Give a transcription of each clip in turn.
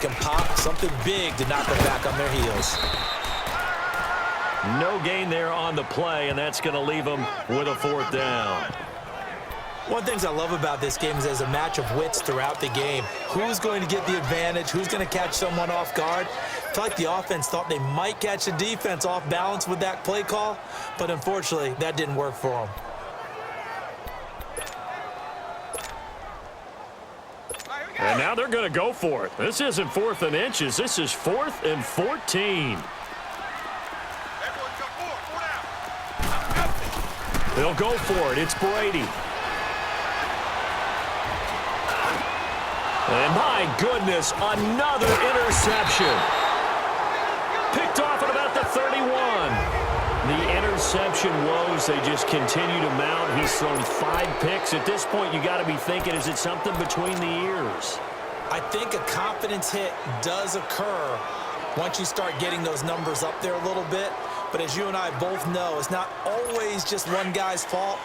Can pop something big to knock them back on their heels. No gain there on the play, and that's going to leave them with a 4th down. One of the things I love about this game is there's a match of wits throughout the game. Who's going to get the advantage? Who's going to catch someone off guard? I feel like the offense thought they might catch the defense off balance with that play call, but unfortunately, that didn't work for them. And now they're going to go for it. This isn't 4th and inches. This is 4th and 14. They'll go for it. It's Brady. And my goodness, another interception. Picked off at about the 31. The interception woes, they just continue to mount. He's thrown 5 picks. At this point, you got to be thinking, is it something between the ears? I think a confidence hit does occur once you start getting those numbers up there a little bit. But as you and I both know, it's not always just one guy's fault.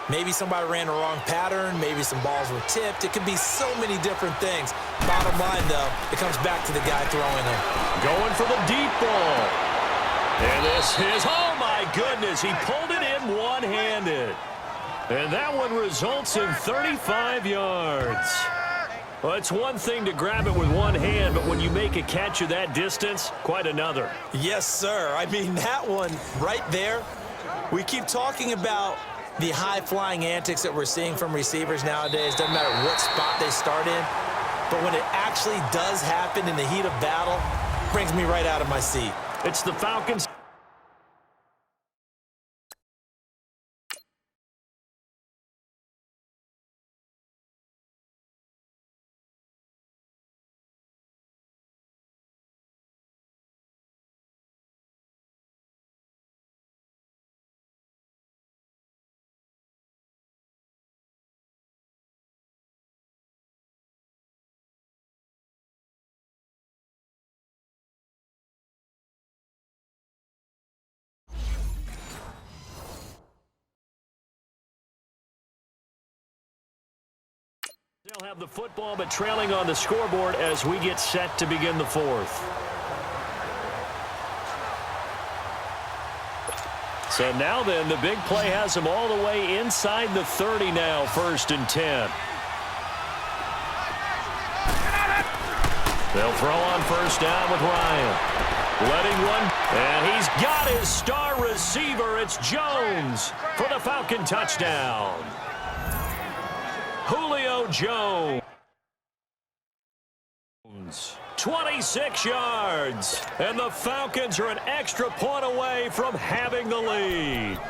Maybe somebody ran the wrong pattern. Maybe some balls were tipped. It could be so many different things. Bottom line, though, it comes back to the guy throwing them. Going for the deep ball. And this is, oh my goodness, he pulled it in one-handed. And that one results in 35 yards. Well, it's one thing to grab it with one hand, but when you make a catch of that distance, quite another. Yes, sir. I mean, that one right there, we keep talking about the high-flying antics that we're seeing from receivers nowadays. Doesn't matter what spot they start in. But when it actually does happen in the heat of battle, it brings me right out of my seat. It's the Falcons. They'll have the football, but trailing on the scoreboard as we get set to begin the 4th. So now then, the big play has them all the way inside the 30 now, 1st and 10. They'll throw on 1st down with Ryan. Letting one, and he's got his star receiver. It's Jones for the Falcon touchdown. Julio Jones, 26 yards, and the Falcons are an extra point away from having the lead.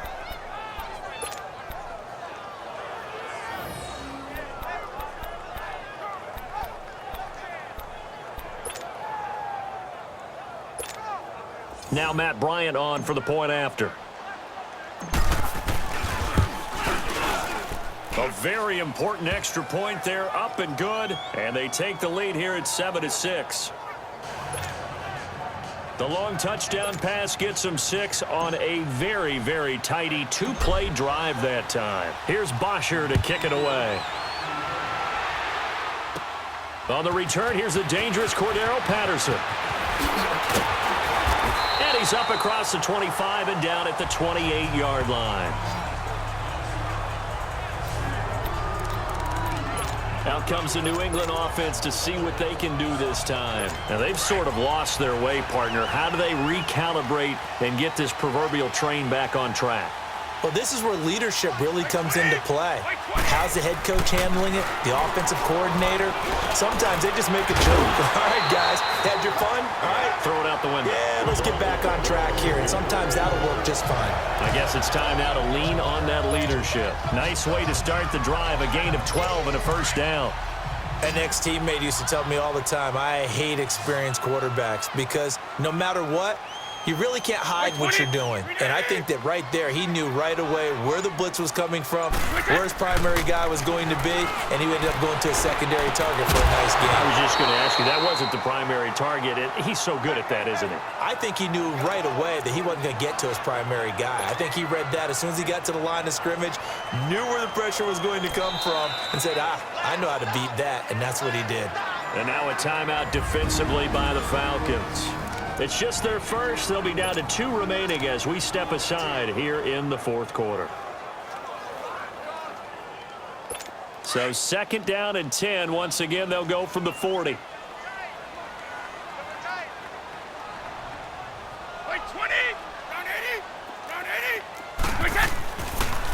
Now Matt Bryant on for the point after. A very important extra point there, up and good, and they take the lead here at 7-6. The long touchdown pass gets them 6 on a very, very tidy 2-play drive that time. Here's Bosher to kick it away. On the return, here's the dangerous Cordero Patterson. And he's up across the 25 and down at the 28-yard line. Out comes the New England offense to see what they can do this time. Now, they've sort of lost their way, partner. How do they recalibrate and get this proverbial train back on track? Well, this is where leadership really comes into play. How's the head coach handling it? The offensive coordinator? Sometimes they just make a joke. All right, guys, had your fun? All right. Throw it out the window. Yeah, let's get back on track here. And sometimes that'll work just fine. I guess it's time now to lean on that leadership. Nice way to start the drive. A gain of 12 and a 1st down. An ex-teammate used to tell me all the time, I hate experienced quarterbacks because no matter what, you really can't hide what you're doing. And I think that right there, he knew right away where the blitz was coming from, where his primary guy was going to be, and he ended up going to a secondary target for a nice game. I was just going to ask you, that wasn't the primary target. He's so good at that, isn't he? I think he knew right away that he wasn't going to get to his primary guy. I think he read that as soon as he got to the line of scrimmage, knew where the pressure was going to come from, and said, I know how to beat that, and that's what he did. And now a timeout defensively by the Falcons. It's just their first. They'll be down to 2 remaining as we step aside here in the fourth quarter. So 2nd down and 10. Once again, they'll go from the 40.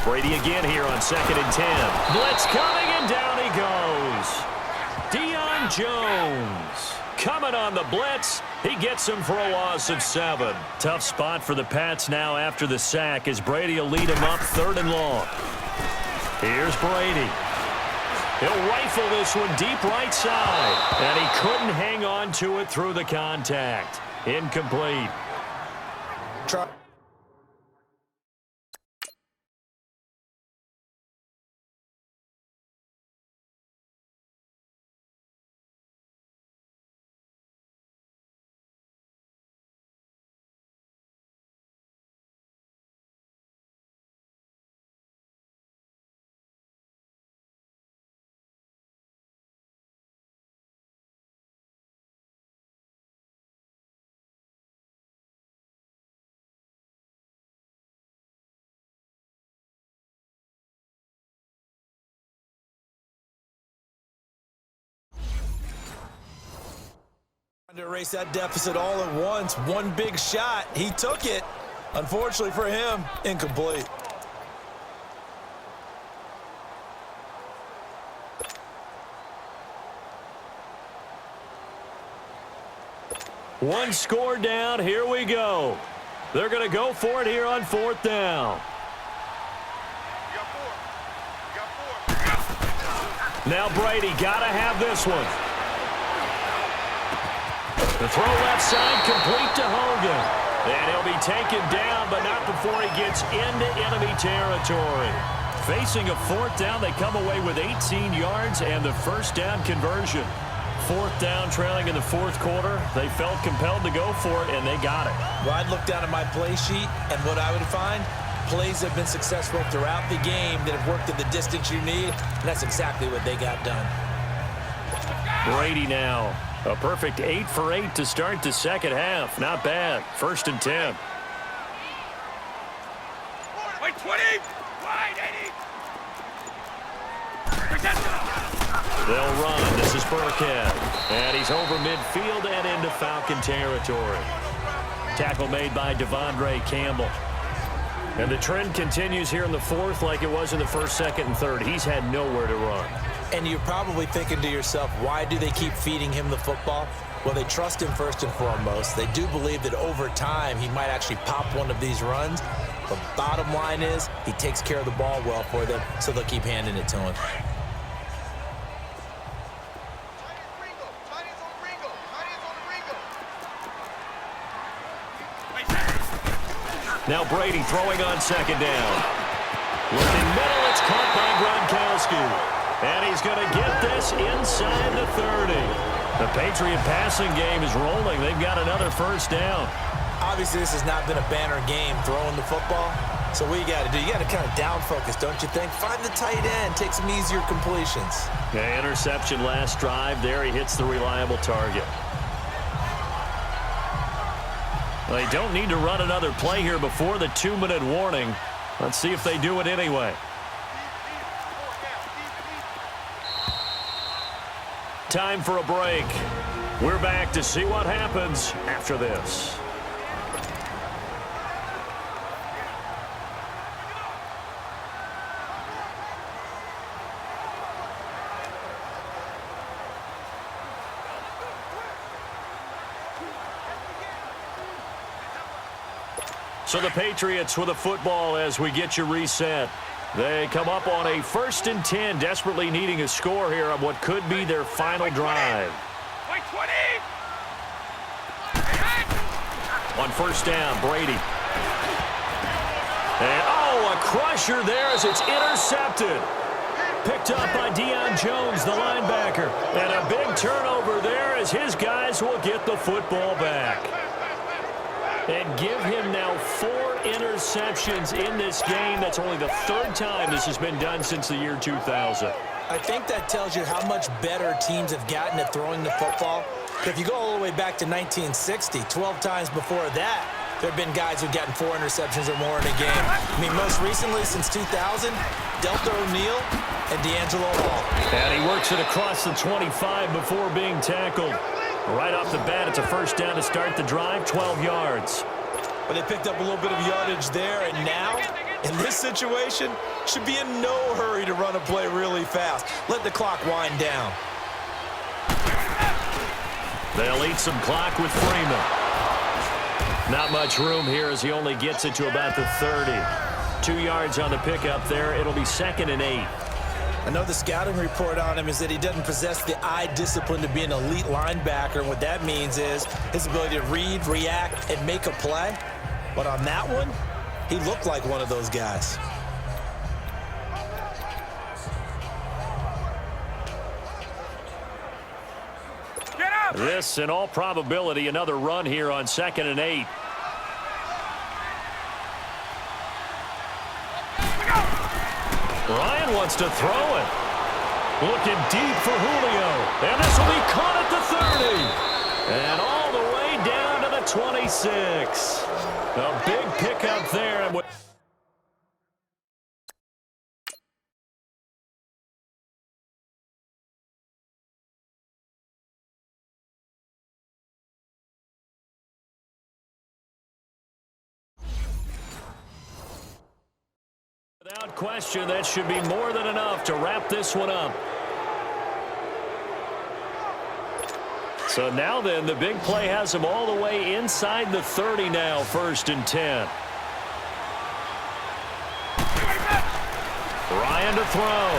Brady again here on 2nd and 10. Blitz coming, and down he goes. Deion Jones coming on the blitz. He gets him for a loss of 7. Tough spot for the Pats now after the sack as Brady will lead him up 3rd and long. Here's Brady. He'll rifle this one deep right side. And he couldn't hang on to it through the contact. Incomplete. To erase that deficit all at once. One big shot. He took it. Unfortunately for him, incomplete. One score down. Here we go. They're going to go for it here on 4th down. Now Brady got to have this one. The throw left side complete to Hogan. And he'll be taken down, but not before he gets into enemy territory. Facing a 4th down, they come away with 18 yards and the 1st down conversion. 4th down, trailing in the 4th quarter. They felt compelled to go for it, and they got it. Well, I'd look down at my play sheet, and what I would find, plays have been successful throughout the game that have worked at the distance you need, and that's exactly what they got done. Brady now. A perfect 8 for 8 to start the 2nd half. Not bad. 1st and 10. Wait, 20. Wide, 80. They'll run. This is Burkhead. And he's over midfield and into Falcon territory. Tackle made by Devondre Campbell. And the trend continues here in the 4th like it was in the 1st, 2nd, and 3rd. He's had nowhere to run. And you're probably thinking to yourself, why do they keep feeding him the football? Well, they trust him first and foremost. They do believe that over time he might actually pop one of these runs. But bottom line is he takes care of the ball well for them, so they'll keep handing it to him. Now Brady throwing on 2nd down. Looking middle, it's caught by Gronkowski. And he's going to get this inside the 30. The Patriot passing game is rolling. They've got another 1st down. Obviously, this has not been a banner game throwing the football. So what you got to do, you got to kind of down focus, don't you think? Find the tight end, take some easier completions. Yeah, interception last drive. There he hits the reliable target. They don't need to run another play here before the 2-minute warning. Let's see if they do it anyway. Time for a break. We're back to see what happens after this. So the Patriots with a football as we get you reset. They come up on a 1st and 10, desperately needing a score here on what could be their final drive. On 1st down, Brady. And, a crusher there as it's intercepted. Picked up by Deion Jones, the linebacker. And a big turnover there as his guys will get the football back. And give him now 4 interceptions in this game. That's only the 3rd time this has been done since the year 2000. I think that tells you how much better teams have gotten at throwing the football. If you go all the way back to 1960, 12 times before that, there have been guys who've gotten 4 interceptions or more in a game. I mean, most recently, since 2000, Delta O'Neal and D'Angelo Hall. And he works it across the 25 before being tackled. Right off the bat, it's a first down to start the drive, 12 yards. But they picked up a little bit of yardage there, and now, in this situation, should be in no hurry to run a play really fast. Let the clock wind down. They'll eat some clock with Freeman. Not much room here as he only gets it to about the 30. 2 yards on the pickup there. It'll be 2nd and 8. I know the scouting report on him is that he doesn't possess the eye discipline to be an elite linebacker. And what that means is his ability to read, react, and make a play. But on that one, he looked like one of those guys. This, in all probability, another run here on 2nd and 8. Ryan wants to throw it. Looking deep for Julio. And this will be caught at the 30. And all the way down to the 26. A big pickup there. Without question, that should be more than enough to wrap this one up. So now then, the big play has him all the way inside the 30 now, 1st and 10. Ryan to throw.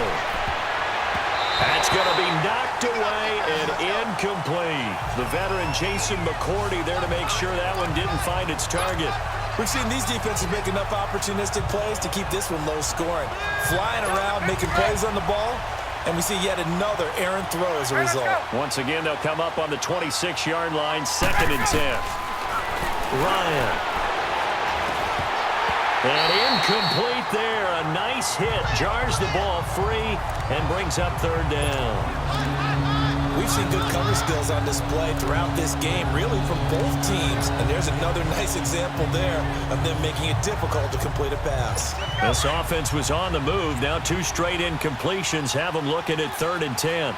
That's going to be knocked away and incomplete. The veteran Jason McCourty there to make sure that one didn't find its target. We've seen these defenses make enough opportunistic plays to keep this one low scoring. Flying around, making plays on the ball, and we see yet another errant throw as a result. Once again, they'll come up on the 26-yard line, 2nd and 10. Ryan. And incomplete there. A nice hit. Jars the ball free and brings up 3rd down. We've seen good cover skills on display throughout this game, really from both teams. And there's another nice example there of them making it difficult to complete a pass. This offense was on the move. Now 2 straight incompletions have them looking at 3rd and 10.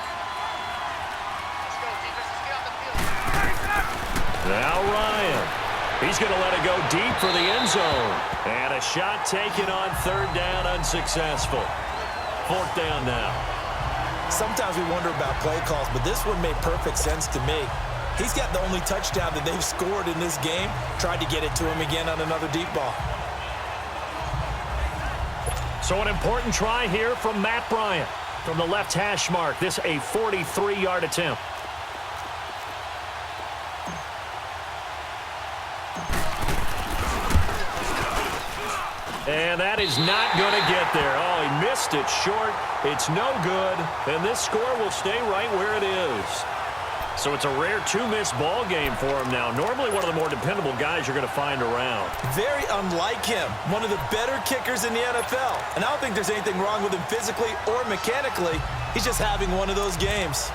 Now Ryan. He's going to let it go deep for the end zone. And a shot taken on 3rd down, unsuccessful. 4th down now. Sometimes we wonder about play calls, but this one made perfect sense to me. He's got the only touchdown that they've scored in this game. Tried to get it to him again on another deep ball. So an important try here from Matt Bryant from the left hash mark. This a 43-yard attempt. And that is not going to get there. Oh, he missed it short. It's no good. And this score will stay right where it is. So it's a rare 2-miss ball game for him now. Normally one of the more dependable guys you're going to find around. Very unlike him. One of the better kickers in the NFL. And I don't think there's anything wrong with him physically or mechanically. He's just having one of those games.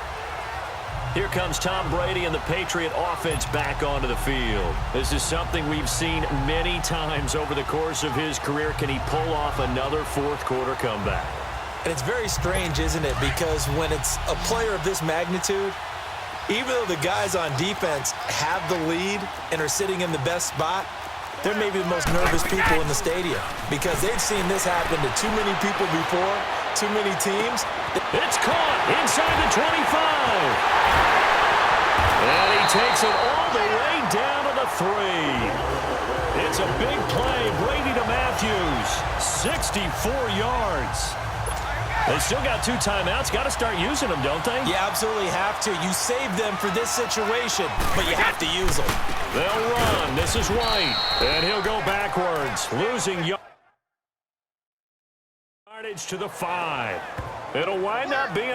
Here comes Tom Brady and the Patriot offense back onto the field. This is something we've seen many times over the course of his career. Can he pull off another 4th-quarter comeback? And it's very strange, isn't it? Because when it's a player of this magnitude, even though the guys on defense have the lead and are sitting in the best spot, they're maybe the most nervous people in the stadium because they've seen this happen to too many people before, too many teams. It's caught inside the 25. And he takes it all the way down to the 3. It's a big play. Brady to Matthews. 64 yards. They still got 2 timeouts. Got to start using them, don't they? You absolutely have to. You save them for this situation, but you have to use them. They'll run. This is White. And he'll go backwards. Losing yardage to the 5. It'll wind up being